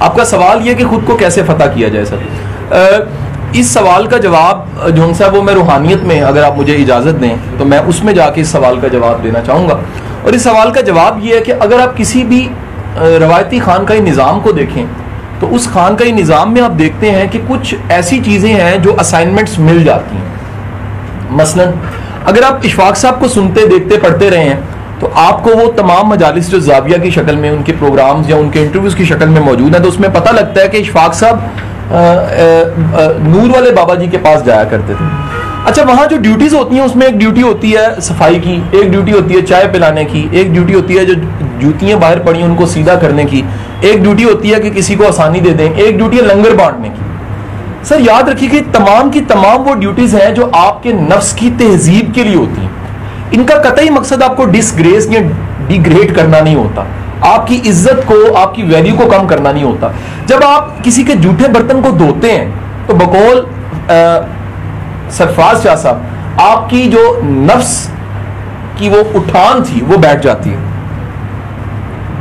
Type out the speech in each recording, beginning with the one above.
आपका सवाल ये कि खुद को कैसे फतह किया जाए सर, इस सवाल का जवाब जो साहब वो मैं रूहानियत में, अगर आप मुझे इजाज़त दें तो मैं उसमें जाके इस सवाल का जवाब देना चाहूँगा। और इस सवाल का जवाब ये है कि अगर आप किसी भी रवायती खानकाही निज़ाम को देखें तो उस खानकाही निज़ाम में आप देखते हैं कि कुछ ऐसी चीज़ें हैं जो असाइनमेंट्स मिल जाती हैं। मसलन अगर आप इशफाक साहब को सुनते, देखते, पढ़ते रहे हैं तो आपको वो तमाम मजालिस जो जाविया की शक्ल में, उनके प्रोग्राम्स या उनके इंटरव्यूज़ की शक्ल में मौजूद है, तो उसमें पता लगता है कि इशफाक साहब नूर वाले बाबा जी के पास जाया करते थे। अच्छा, वहाँ जो ड्यूटीज़ होती हैं उसमें एक ड्यूटी होती है सफाई की, एक ड्यूटी होती है चाय पिलाने की, एक ड्यूटी होती है जो जूतियाँ बाहर पड़ी उनको सीधा करने की, एक ड्यूटी होती है कि किसी को आसानी दे दें, एक ड्यूटी है लंगर बांटने की। सर याद रखिए कि तमाम की तमाम वो ड्यूटीज़ हैं जो आपके नफ्स की तहजीब के लिए होती हैं। इनका कतई मकसद आपको डिसग्रेस या डिग्रेड करना नहीं होता, आपकी इज्जत को, आपकी वैल्यू को कम करना नहीं होता। जब आप किसी के जूठे बर्तन को धोते हैं तो बकौल सरफराज शाह साहब, आपकी जो नफ्स की वो उठान थी वो बैठ जाती है,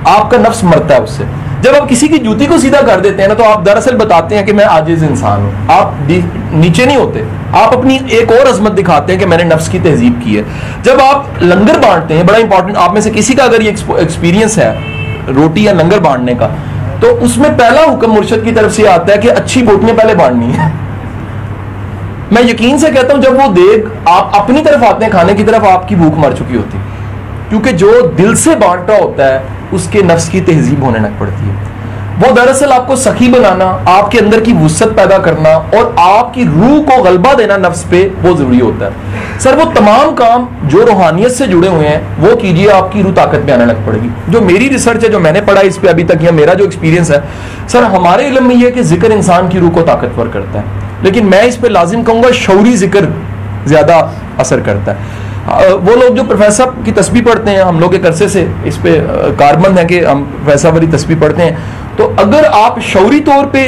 आपका नफ्स मरता है उससे। जब आप किसी की जूती को सीधा कर देते हैं ना तो आप दरअसल बताते हैं कि मैं आजिज इंसान हूं, आप नीचे नहीं होते, आप अपनी एक और अजमत दिखाते हैं कि मैंने नफ्स की तहजीब की है। जब आप लंगर बांटते हैं, बड़ा इंपॉर्टेंट, आप में से किसी का अगर ये एक्सपीरियंस है रोटी या लंगर बांटने का, तो उसमें पहला हुक्म मुर्शद की तरफ से आता है कि अच्छी बोटियां पहले बांटनी है। मैं यकीन से कहता हूं जब वो देग आप अपनी तरफ आते हैं खाने की तरफ, आपकी भूख मर चुकी होती है, क्योंकि जो दिल से बांट रहा होता है उसके नफ्स की तहजीब होने लग पड़ती है। वो दरअसल आपको सखी बनाना, आपके अंदर की वुसअत पैदा करना और आपकी रूह को गलबा देना नफ्स पे, वो जरूरी होता है। सर वो तमाम काम जो रूहानियत से जुड़े हुए हैं वो कीजिए, आपकी रूह ताकत में आने लग पड़ेगी। जो मेरी रिसर्च है, जो मैंने पढ़ा इस पे अभी तक, या मेरा जो एक्सपीरियंस है सर, हमारे इल्म में यह है कि जिक्र इंसान की रूह को ताकतवर करता है, लेकिन मैं इस पे लाजिम कहूंगा शौरी जिक्र ज्यादा असर करता है। वो लोग जो प्रोफेसर की तस्बीह पढ़ते हैं, हम लोग एक अरसे से इस पे कारबंद है कि हम प्रोफेसर वाली तस्बीह पढ़ते हैं, तो अगर आप शौरी तौर पे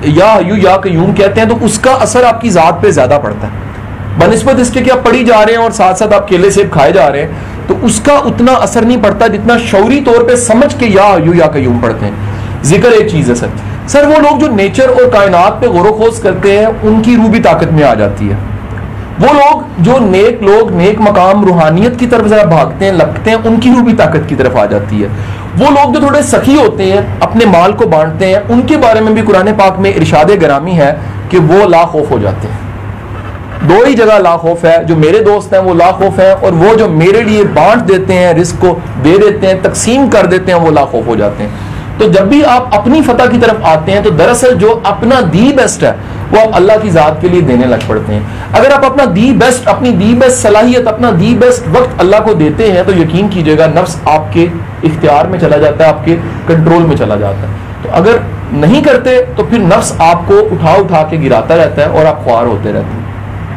या कयूम कहते हैं तो उसका असर आपकी जात पे ज्यादा पड़ता है बनिस्बत इसके कि आप पढ़ी जा रहे हैं और साथ साथ आप केले सेब खाए जा रहे हैं, तो उसका उतना असर नहीं पड़ता जितना शौरी तौर पे समझ के या कयूम पढ़ते हैं। जिक्र एक चीज है सर वो लोग जो नेचर और कायनात पे गौर खोज करते हैं उनकी रूह भी ताकत में आ जाती है। वो लोग नेक मकाम रूहानियत की तरफ जरा भागते हैं, लपकते हैं, उनकी रूह भी ताकत की तरफ आ जाती है। वो लोग जो थोड़े सखी होते हैं, अपने माल को बांटते हैं, उनके बारे में भी कुरान पाक में इरशाद गरामी है कि वो ला खौफ हो जाते हैं। दो ही जगह ला खौफ है, जो मेरे दोस्त हैं वो ला खौफ है, और वो जो मेरे लिए बांट देते हैं, रिस्क को दे देते हैं, तकसीम कर देते हैं, वो ला खौफ हो जाते हैं। तो जब भी आप अपनी फतह की तरफ आते हैं तो दरअसल जो अपना दी बेस्ट है वो आप अल्लाह की जात के लिए देने लग पड़ते हैं। अगर आप अपना दी बेस्ट, अपनी दी बेस्ट सलाहियत, अपना दी बेस्ट वक्त अल्लाह को देते हैं तो यकीन कीजिएगा नफ्स आपके इख्तियार में चला जाता है, आपके कंट्रोल में चला जाता है। तो अगर नहीं करते तो फिर नफ्स आपको उठा के गिराता रहता है और आप ख्वार होते रहते हैं।